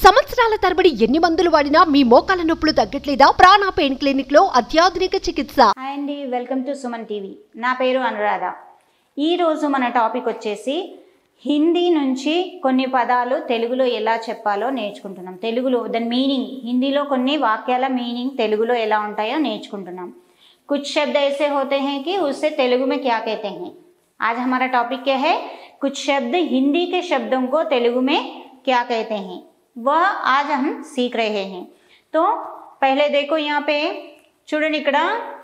సంవత్సరాల తరబడి ఎన్ని మందులు వాడినా మీ మోకాల నొప్పులు తగ్గట్లేదా? ప్రాణ పెయిన్ క్లినిక్ లో అత్యాధునిక చికిత్స. హాయ్ అండి, వెల్కమ్ టు సుమన్ టీవీ. నా పేరు అనురాధ. ఈరోజు మన టాపిక్ వచ్చేసి హిందీ నుంచి కొన్ని పదాలు తెలుగులో ఎలా చెప్పాలో నేర్చుకుంటున్నాం. తెలుగులో దాని మీనింగ్, హిందీలో కొన్ని వాక్యాల మీనింగ్ తెలుగులో ఎలా ఉంటాయో నేర్చుకుంటున్నాం. कुछ शब्द ऐसे होते हैं कि उससे तेलुगु में क्या कहते हैं. आज हमारा टॉपिक क्या है? कुछ शब्द हिंदी के शब्दों को तेलुगु में क्या कहते हैं, वह आज हम सीख रहे हैं. तो पहले देखो यहाँ पे చూడండి, ఇక్కడ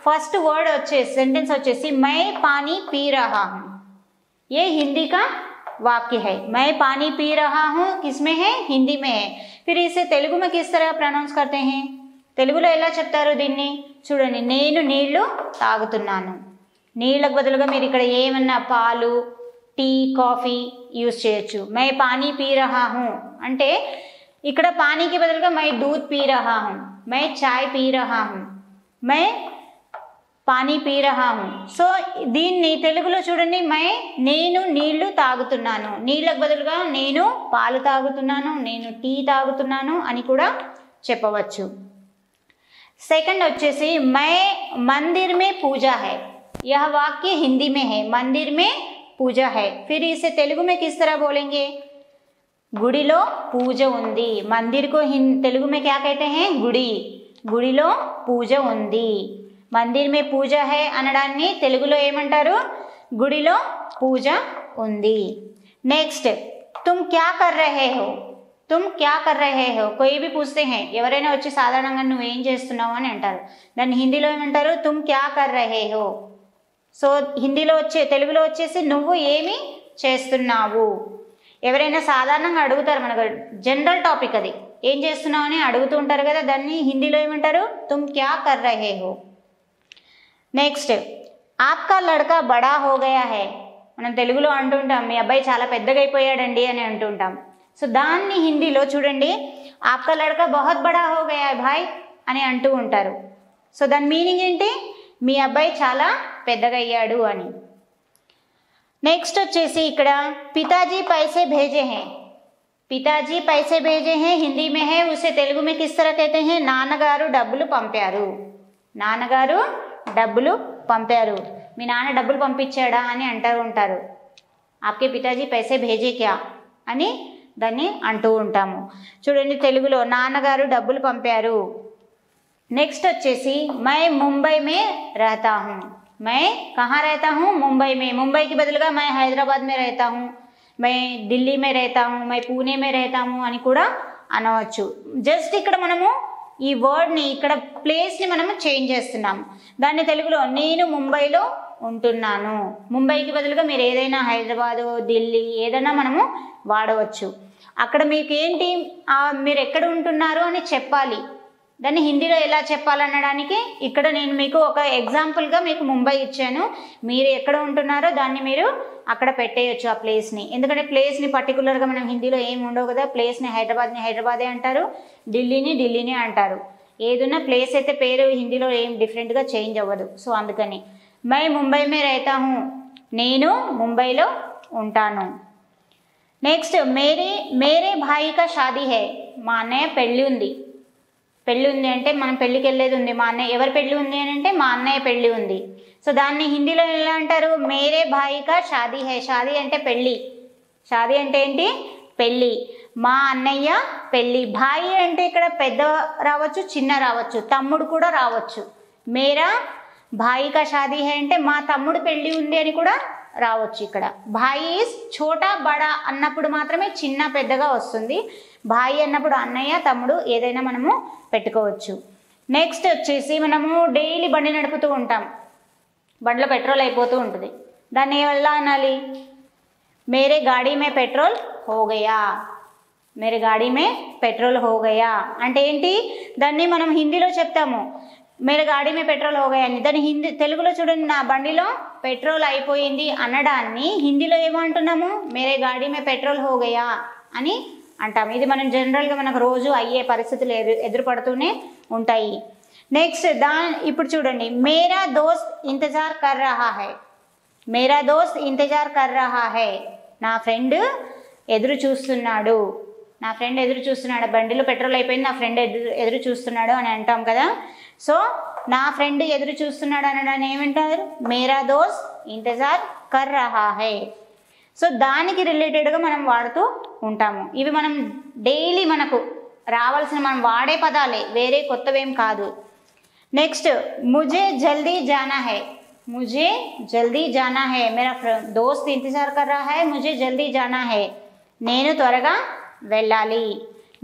ఫస్ట్ వర్డ్ వచ్చేసి सेंटेंस వచ్చేసి मैं पानी पी रहा हूँ. ये हिंदी का वाक्य है. मैं पानी पी रहा हूँ किसमें है? हिंदी में है. फिर इसे तेलुगु में किस तरह प्रोनाउंस करते हैं? తెలుగులో ఎలా చెప్తారు దీన్ని? చూడండి, నేను నీళ్లు తాగుతున్నాను. నీళ్ళకు బదులుగా మీరు ఇక్కడ ఏమన్నా పాలు, టీ, కాఫీ యూజ్ చేయొచ్చు. మై పానీ పీ రహా హూ అంటే ఇక్కడ పానీకి బదులుగా మై దూద్ పీ రహా హూ, మై చాయ్ పీ రహా హూ, మై పానీ పీ రహా హూ. సో దీన్ని తెలుగులో చూడండి, నేను నీళ్లు తాగుతున్నాను. నీళ్ళకు బదులుగా నేను పాలు తాగుతున్నాను, నేను టీ తాగుతున్నాను అని కూడా చెప్పవచ్చు. सेकंड వచ్చేసి मैं मंदिर में पूजा है. यह वाक्य हिंदी में है. मंदिर में पूजा है. फिर इसे तेलुगु में किस तरह बोलेंगे? गुड़ीलो पूजा उंदी. मंदिर को तेलुगु में क्या कहते हैं? गुड़ी. गुड़ीलो पूजा उंदी. मंदिर में पूजा है అనడాన్ని తెలుగులో ఏమంటారు? గుడిలో పూజ ఉంది. నెక్స్ట్, तुम क्या कर रहे हो? तुम क्या कर रहे हो? कोई भी पूछते हैं, ఎవరైనా వచ్చి సాధారణంగా నువ్వు ఏం చేస్తున్నావు అని అంటారు. దాన్ని హిందీలో ఏమంటారు? तुम क्या कर रहे हो. సో హిందీలో తెలుగులో వచ్చేసి నువ్వు ఏమి చేస్తున్నావు. ఎవరైనా సాధారణంగా అడుగుతారు, మనకు జనరల్ టాపిక్ అది, ఏం చేస్తున్నావు అని అడుగుతూ ఉంటారు కదా, దాన్ని హిందీలో ఏమంటారు? तुम क्या कर रहे हो. నెక్స్ట్, आपका लड़का बड़ा हो गया है. మనం తెలుగులో అంటుంటాం, మీ అబ్బాయి చాలా పెద్దగా అయిపోయాడండి అని అంటుంటాం. సో దాన్ని హిందీలో చూడండి, ఆప్కా లడకా బహుత్ బడా హో గయా భాయ్ అని అంటూ ఉంటారు. సో దాని మీనింగ్ ఏంటి? మీ అబ్బాయి చాలా పెద్దగా అయ్యాడు అని. నెక్స్ట్ వచ్చేసి ఇక్కడ పితాజీ పైసే భేజే హే. పితాజీ పైసే భేజే హే హిందీ మే హే, ఉసే తెలుగు మే కిస్ తరహ కహతే హే? నాన్నగారు డబ్బులు పంపారు. నాన్నగారు డబ్బులు పంపారు. మీ నాన్న డబ్బులు పంపించాడా అని అంటూ ఉంటారు. ఆప్కే పితాజీ పైసే భేజే క్యా అని దాన్ని అంటూ ఉంటాము. చూడండి, తెలుగులో నాన్నగారు డబ్బులు పంపారు. నెక్స్ట్ వచ్చేసి మై ముంబై మే रहता हूँ. मैं कहाँ रहता हूँ? मुंबई में. मुंबई की बदलगा मैं हैदराबाद में रहता हूँ, मैं दिल्ली में रहता हूँ, मैं पुणे में रहता हूँ అని కూడా అనవచ్చు. జస్ట్ ఇక్కడ మనము ఈ వర్డ్ని, ఇక్కడ ప్లేస్ని మనము చేంజ్ చేస్తున్నాం. దాన్ని తెలుగులో నేను ముంబైలో ఉంటున్నాను. ముంబైకి బదులుగా మీరు ఏదైనా హైదరాబాదు, ఢిల్లీ ఏదైనా మనము వాడవచ్చు. అక్కడ మీకు ఏంటి, మీరు ఎక్కడ ఉంటున్నారు అని చెప్పాలి. దాన్ని హిందీలో ఎలా చెప్పాలనడానికి ఇక్కడ నేను మీకు ఒక ఎగ్జాంపుల్గా మీకు ముంబై ఇచ్చాను. మీరు ఎక్కడ ఉంటున్నారో దాన్ని మీరు అక్కడ పెట్టేయచ్చు ఆ ప్లేస్ని. ఎందుకంటే ప్లేస్ని పర్టికులర్గా మనం హిందీలో ఏమి ఉండవు కదా. ప్లేస్ని హైదరాబాద్ని హైదరాబాదే అంటారు, ఢిల్లీని ఢిల్లీనే అంటారు. ఏదైనా ప్లేస్ అయితే పేరు హిందీలో ఏం డిఫరెంట్గా చేంజ్ అవ్వదు. సో అందుకని మై ముంబై మే रहता हूँ, నేను ముంబైలో ఉంటాను. నెక్స్ట్, మేరే భాయి కా షాదీ హై. మా అన్నయ్య పెళ్ళి ఉంది. పెళ్ళి ఉంది అంటే మనం పెళ్ళికి వెళ్ళేది ఉంది. మా అన్నయ్య, ఎవరి పెళ్ళి ఉంది అని అంటే మా అన్నయ్య పెళ్ళి ఉంది. సో దాన్ని హిందీలో ఎలా అంటారు? మేరే భాయి కా షాదీ హై. షాదీ అంటే పెళ్ళి. షాదీ అంటే ఏంటి? పెళ్ళి. మా అన్నయ్య పెళ్ళి. భాయి అంటే ఇక్కడ పెద్ద రావచ్చు, చిన్న రావచ్చు, తమ్ముడు కూడా రావచ్చు. మేరా భాయి కా షాదీ హై అంటే మా తమ్ముడు పెళ్ళి ఉంది అని కూడా రావచ్చు. ఇక్కడ భాయి ఈజ్ ఛోటా బడా అన్నప్పుడు మాత్రమే చిన్న పెద్దగా వస్తుంది. భాయి అన్నప్పుడు అన్నయ్య, తమ్ముడు ఏదైనా మనము పెట్టుకోవచ్చు. నెక్స్ట్ వచ్చేసి మనము డైలీ బండి నడుపుతూ ఉంటాం. బండిలో పెట్రోల్ అయిపోతూ ఉంటుంది. దాన్ని ఎలా అనాలి? మేరే గాడీ మే పెట్రోల్ హో గయా. మేరే గాడీ మే పెట్రోల్ హో గయా అంటే ఏంటి? దాన్ని మనం హిందీలో చెప్తాము, మేరే గాడీ మే పెట్రోల్ హో గయా అని. దాన్ని తెలుగులో చూడండి, నా బండిలో పెట్రోల్ అయిపోయింది అనడాన్ని హిందీలో ఏమంటున్నాము? మేరే గాడీ మే పెట్రోల్ హో గయా అని అంటాము. ఇది మనం జనరల్గా మనకు రోజు అయ్యే పరిస్థితులు ఎదురుపడుతూనే ఉంటాయి. నెక్స్ట్ ఇప్పుడు చూడండి, మేరా దోస్త్ ఇంతజార్ కర్ రహా హై. మేరా దోస్త్ ఇంతజార్ కర్ రహా హై. నా ఫ్రెండ్ ఎదురు చూస్తున్నాడు. నా ఫ్రెండ్ ఎదురు చూస్తున్నాడు, బండిలో పెట్రోల్ అయిపోయింది, నా ఫ్రెండ్ ఎదురు చూస్తున్నాడు అని అంటాం కదా. సో నా ఫ్రెండ్ ఎదురు చూస్తున్నాడు అనడాన్ని ఏమంటారు? మేరా దోస్త్ ఇంతజార్ కర్ రహా హై. సో దానికి రిలేటెడ్గా మనం వాడుతూ ఉంటాము. ఇవి మనం డైలీ మనకు రావాల్సిన మనం వాడే పదాలే, వేరే కొత్తవేం కాదు. నెక్స్ట్ ముజే జల్దీ జానా హై. ముజే జల్దీ జానా హై, మేరా దోస్త్ ఇంతజార్ కర్ రహా హై, ముజే జల్దీ జానా హై. నేను త్వరగా వెళ్ళాలి.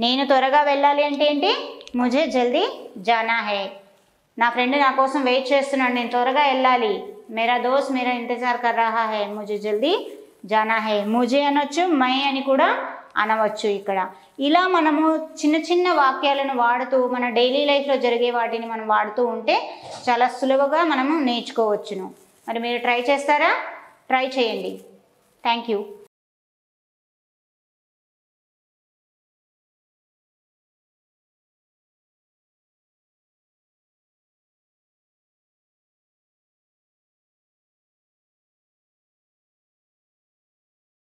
నేను త్వరగా వెళ్ళాలి అంటే ఏంటి? ముజే జల్దీ జానా హై. నా ఫ్రెండ్ నా కోసం వెయిట్ చేస్తున్నాడు, నేను త్వరగా వెళ్ళాలి. మేరా దోస్త్ మేరా ఇంతజార్ కర్ రహా హై, ముజే జల్దీ జానా హై. ముజే అనొచ్చు, మై అని కూడా అనవచ్చు ఇక్కడ. ఇలా మనము చిన్న చిన్న వాక్యాలను వాడుతూ మన డైలీ లైఫ్లో జరిగే వాటిని మనం వాడుతూ ఉంటే చాలా సులువుగా మనము నేర్చుకోవచ్చును. మరి మీరు ట్రై చేస్తారా? ట్రై చేయండి. Thank you.